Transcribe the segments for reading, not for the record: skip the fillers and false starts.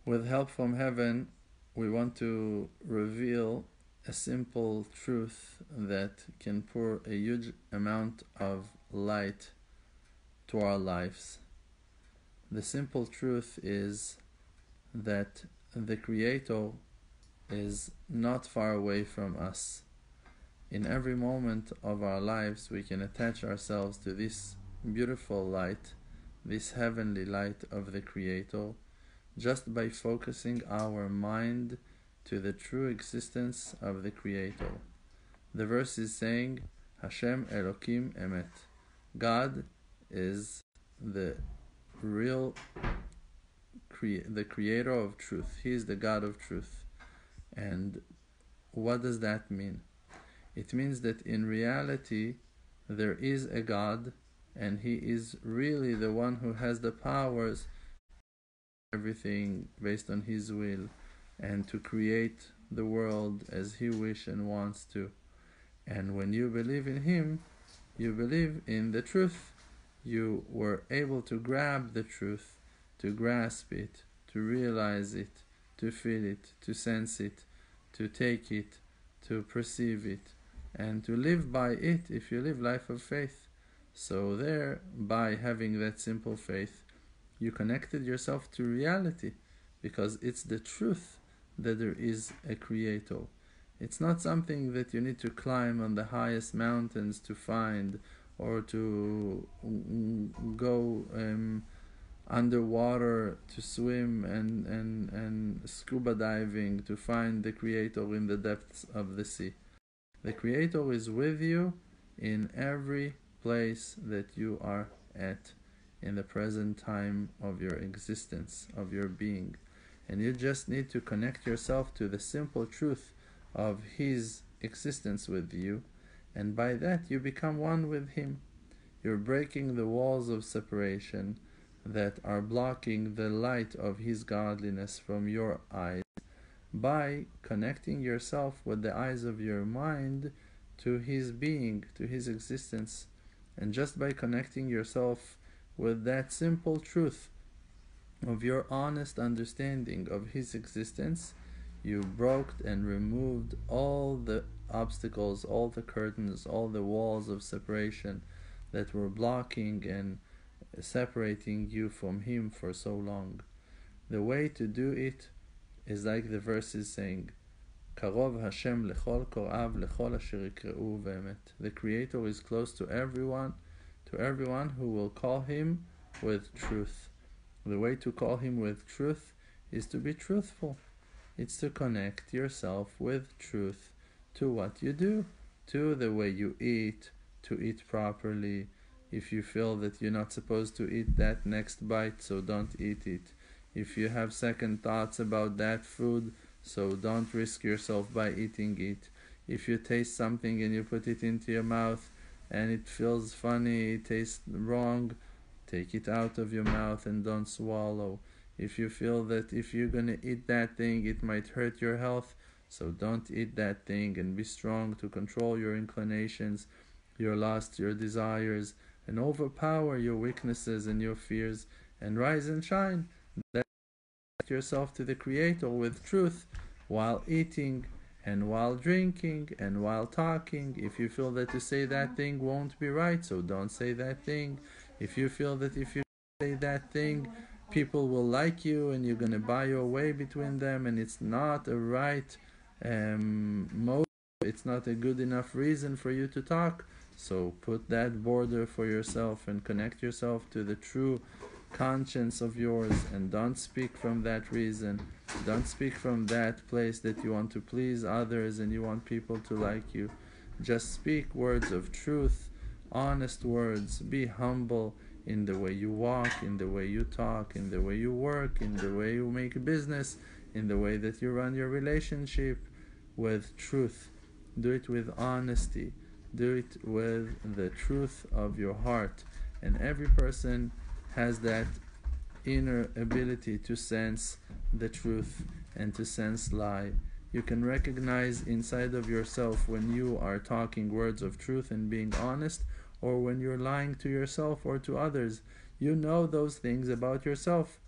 With help from heaven, we want to reveal a simple truth that can pour a huge amount of light to our lives. The simple truth is that the Creator is not far away from us. In every moment of our lives, we can attach ourselves to this beautiful light, this heavenly light of the Creator, just by focusing our mind to the true existence of the Creator. The verse is saying, Hashem Elokim Emet. God is the real the creator of truth. He is the God of truth. And what does that mean? It means that in reality there is a God, and He is really the one who has the powers everything based on His will, and to create the world as He wishes and wants to. And when you believe in Him, you believe in the truth. You were able to grab the truth, to grasp it, to realize it, to feel it, to sense it, to take it, to perceive it, and to live by it if you live life of faith. So there, by having that simple faith, you connected yourself to reality, because it's the truth that there is a Creator. It's not something that you need to climb on the highest mountains to find, or to go underwater to swim and scuba diving to find the Creator in the depths of the sea. The Creator is with you in every place that you are at in the present time of your existence, of your being. And you just need to connect yourself to the simple truth of His existence with you, and by that you become one with Him. You're breaking the walls of separation that are blocking the light of His godliness from your eyes by connecting yourself with the eyes of your mind to His being, to His existence. And just by connecting yourself with that simple truth of your honest understanding of His existence, you broke and removed all the obstacles, all the curtains, all the walls of separation that were blocking and separating you from Him for so long. The way to do it is like the verse is saying, Karov Hashem lechol korav lechol asher yikreu ve'emet. The Creator is close to everyone who will call Him with truth. The way to call Him with truth is to be truthful. It's to connect yourself with truth to what you do, to the way you eat, to eat properly. If you feel that you're not supposed to eat that next bite, so don't eat it. If you have second thoughts about that food, so don't risk yourself by eating it. If you taste something and you put it into your mouth and it feels funny, it tastes wrong, take it out of your mouth and don't swallow. If you feel that if you're going to eat that thing, it might hurt your health, so don't eat that thing, and be strong to control your inclinations, your lusts, your desires, and overpower your weaknesses and your fears, and rise and shine. Let yourself to the Creator with truth while eating and while drinking and while talking. If you feel that to say that thing won't be right, so don't say that thing. If you feel that if you say that thing, people will like you and you're going to buy your way between them, and it's not a right motive, it's not a good enough reason for you to talk, so put that border for yourself and connect yourself to the true conscience of yours, and don't speak from that reason. Don't speak from that place that you want to please others and you want people to like you. Just speak words of truth, honest words. Be humble in the way you walk, in the way you talk, in the way you work, in the way you make business, in the way that you run your relationship, with truth. Do it with honesty. Do it with the truth of your heart. And every person has that inner ability to sense the truth and to sense lie. You can recognize inside of yourself when you are talking words of truth and being honest, or when you're lying to yourself or to others. You know those things about yourself.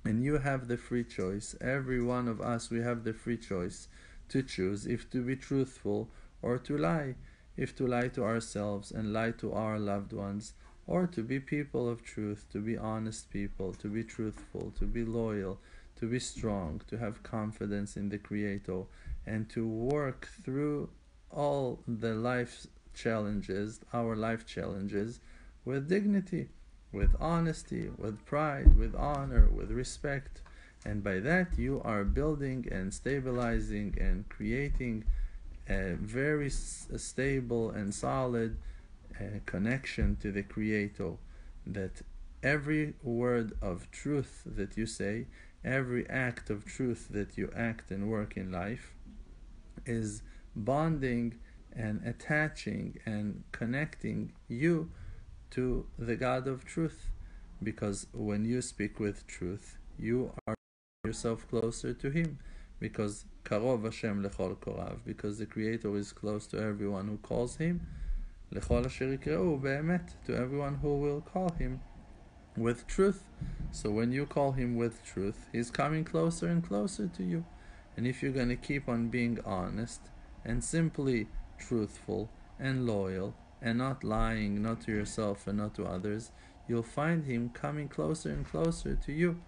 And you have the free choice. Every one of us, we have the free choice to choose if to be truthful or to lie. If to lie to ourselves and lie to our loved ones, or to be people of truth, to be honest people, to be truthful, to be loyal, to be strong, to have confidence in the Creator, and to work through all the life challenges, our life challenges, with dignity, with honesty, with pride, with honor, with respect. And by that you are building and stabilizing and creating a very stable and solid connection to the Creator, that every word of truth that you say, every act of truth that you act and work in life is bonding and attaching and connecting you to the God of truth. Because when you speak with truth, you are yourself closer to Him. Because Karov Hashem lechol korav, because the Creator is close to everyone who calls Him. Lechol asher yikreu be'emet, to everyone who will call Him with truth. So when you call Him with truth, He's coming closer and closer to you. And if you're going to keep on being honest and simply truthful and loyal and not lying, not to yourself and not to others, you'll find Him coming closer and closer to you.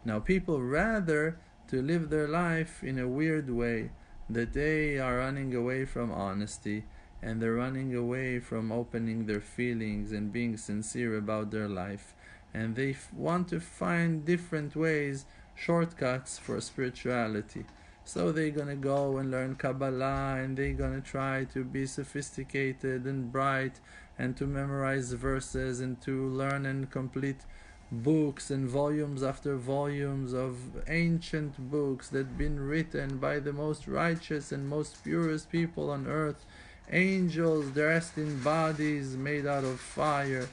Now people rather to live their life in a weird way, that they are running away from honesty, and they're running away from opening their feelings and being sincere about their life, and they want to find different ways, shortcuts for spirituality. So they're gonna go and learn Kabbalah, and they're gonna try to be sophisticated and bright, and to memorize verses, and to learn and complete books and volumes after volumes of ancient books that have been written by the most righteous and most purest people on earth, angels dressed in bodies made out of fire.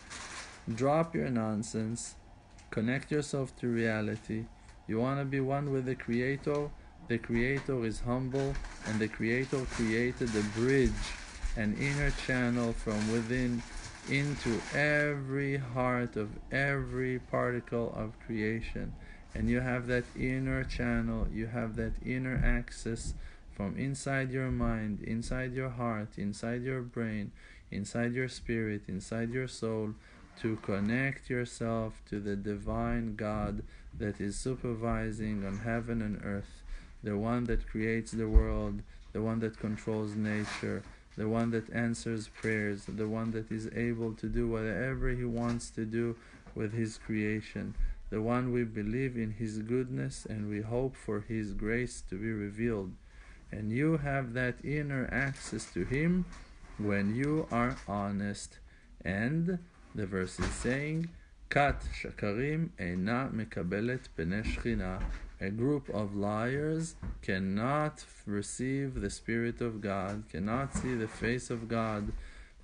Drop your nonsense, connect yourself to reality. You want to be one with the Creator? The Creator is humble, and the Creator created a bridge, an inner channel from within into every heart of every particle of creation. And you have that inner channel, you have that inner access from inside your mind, inside your heart, inside your brain, inside your spirit, inside your soul, to connect yourself to the divine God that is supervising on heaven and earth, the one that creates the world, the one that controls nature, the one that answers prayers, the one that is able to do whatever He wants to do with His creation, the one we believe in His goodness and we hope for His grace to be revealed. And you have that inner access to Him when you are honest. And the verse is saying, Kat shakarim eina mekabelet pnei shechina. A group of liars cannot receive the Spirit of God, cannot see the face of God.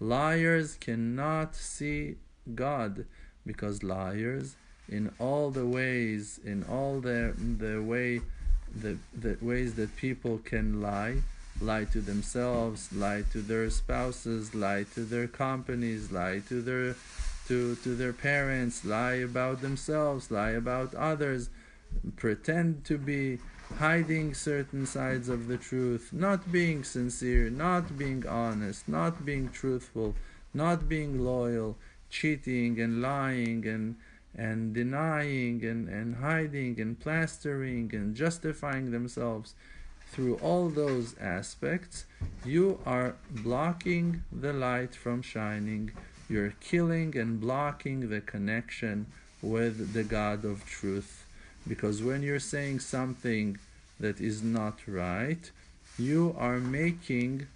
Liars cannot see God, because liars, in all the ways, in all the ways that people can lie to themselves, lie to their spouses, lie to their companies, lie to their parents, lie about themselves, lie about others, pretend to be hiding certain sides of the truth, not being sincere, not being honest, not being truthful, not being loyal, cheating and lying and denying and hiding and plastering and justifying themselves. Through all those aspects, you are blocking the light from shining. You're killing and blocking the connection with the God of truth. Because when you're saying something that is not right, you are making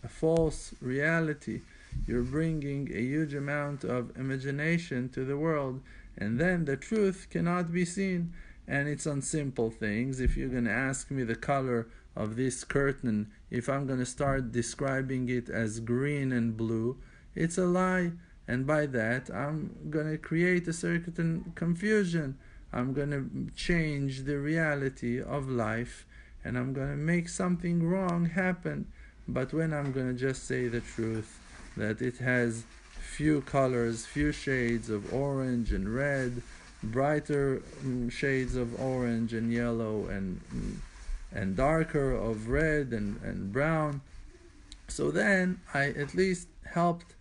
a false reality. You're bringing a huge amount of imagination to the world, and then the truth cannot be seen. And it's on simple things. If you're going to ask me the color of this curtain, if I'm going to start describing it as green and blue, it's a lie. And by that, I'm going to create a certain confusion. I'm going to change the reality of life, and I'm going to make something wrong happen. But when I'm going to just say the truth, that it has few colors, few shades of orange and red, brighter shades of orange and yellow and darker of red and brown. So then I at least helped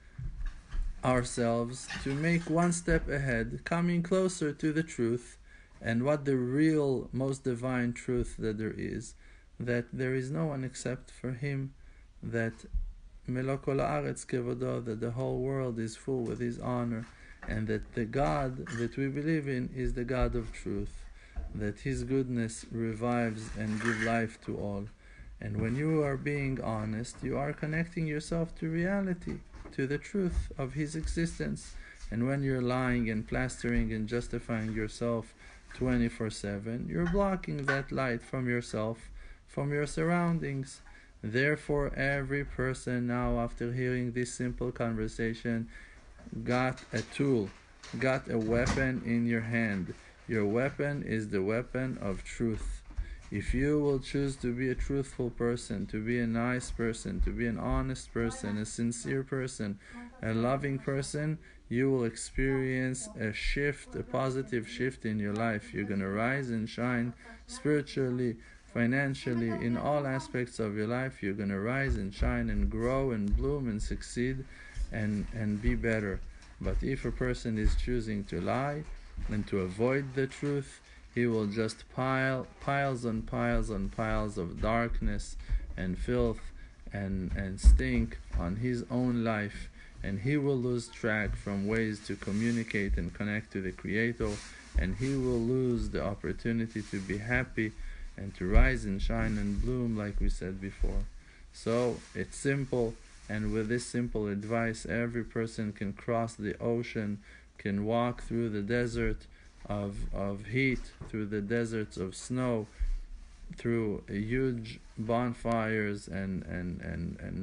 ourselves to make one step ahead, coming closer to the truth and what the real, most divine truth that there is, that there is no one except for Him, that Melo kol haaretz kevodo, that the whole world is full with His honor, and that the God that we believe in is the God of truth, that His goodness revives and gives life to all. And when you are being honest, you are connecting yourself to reality, to the truth of His existence. And when you're lying and plastering and justifying yourself 24/7, you're blocking that light from yourself, from your surroundings. Therefore, every person now, after hearing this simple conversation, got a tool, got a weapon in your hand. Your weapon is the weapon of truth. If you will choose to be a truthful person, to be a nice person, to be an honest person, a sincere person, a loving person, you will experience a shift, a positive shift in your life. You're going to rise and shine spiritually, financially, in all aspects of your life. You're going to rise and shine and grow and bloom and succeed and be better. But if a person is choosing to lie and to avoid the truth, he will just piles on piles on piles of darkness and filth and stink on his own life, and he will lose track from ways to communicate and connect to the Creator, and he will lose the opportunity to be happy and to rise and shine and bloom, like we said before. So it's simple, and with this simple advice, every person can cross the ocean, can walk through the desert of heat, through the deserts of snow, through huge bonfires and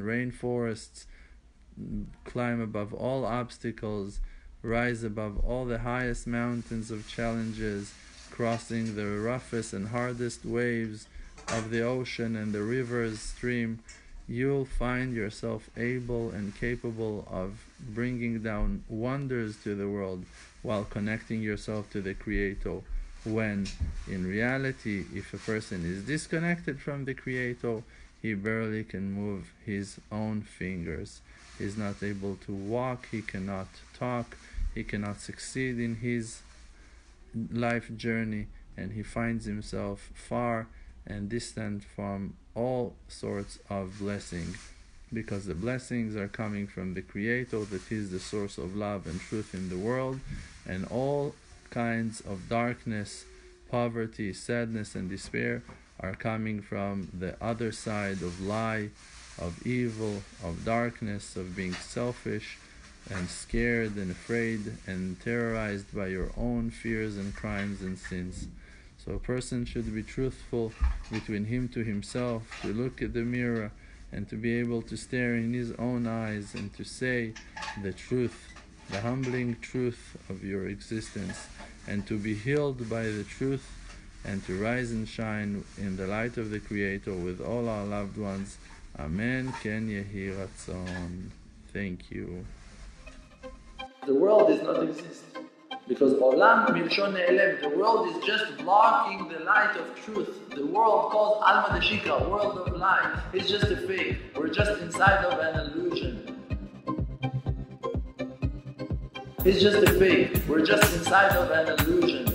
rainforests, climb above all obstacles, rise above all the highest mountains of challenges, crossing the roughest and hardest waves of the ocean and the river's stream. You'll find yourself able and capable of bringing down wonders to the world while connecting yourself to the Creator, when in reality, if a person is disconnected from the Creator, he barely can move his own fingers. He's not able to walk, he cannot talk, he cannot succeed in his life journey, and he finds himself far and distant from all sorts of blessing, because the blessings are coming from the Creator, that is the source of love and truth in the world, and all kinds of darkness, poverty, sadness and despair are coming from the other side of lie, of evil, of darkness, of being selfish and scared and afraid and terrorized by your own fears and crimes and sins. So a person should be truthful between him to himself, to look at the mirror and to be able to stare in his own eyes and to say the truth, the humbling truth of your existence, and to be healed by the truth, and to rise and shine in the light of the Creator with all our loved ones. Amen. Ken Yehi Ratzon. Thank you. The world does not exist, because Olam Milshon Ne'elem, the world is just blocking the light of truth. The world called Alma Deshika, world of light, is just a fake. We're just inside of an illusion. It's just a fake. We're just inside of an illusion.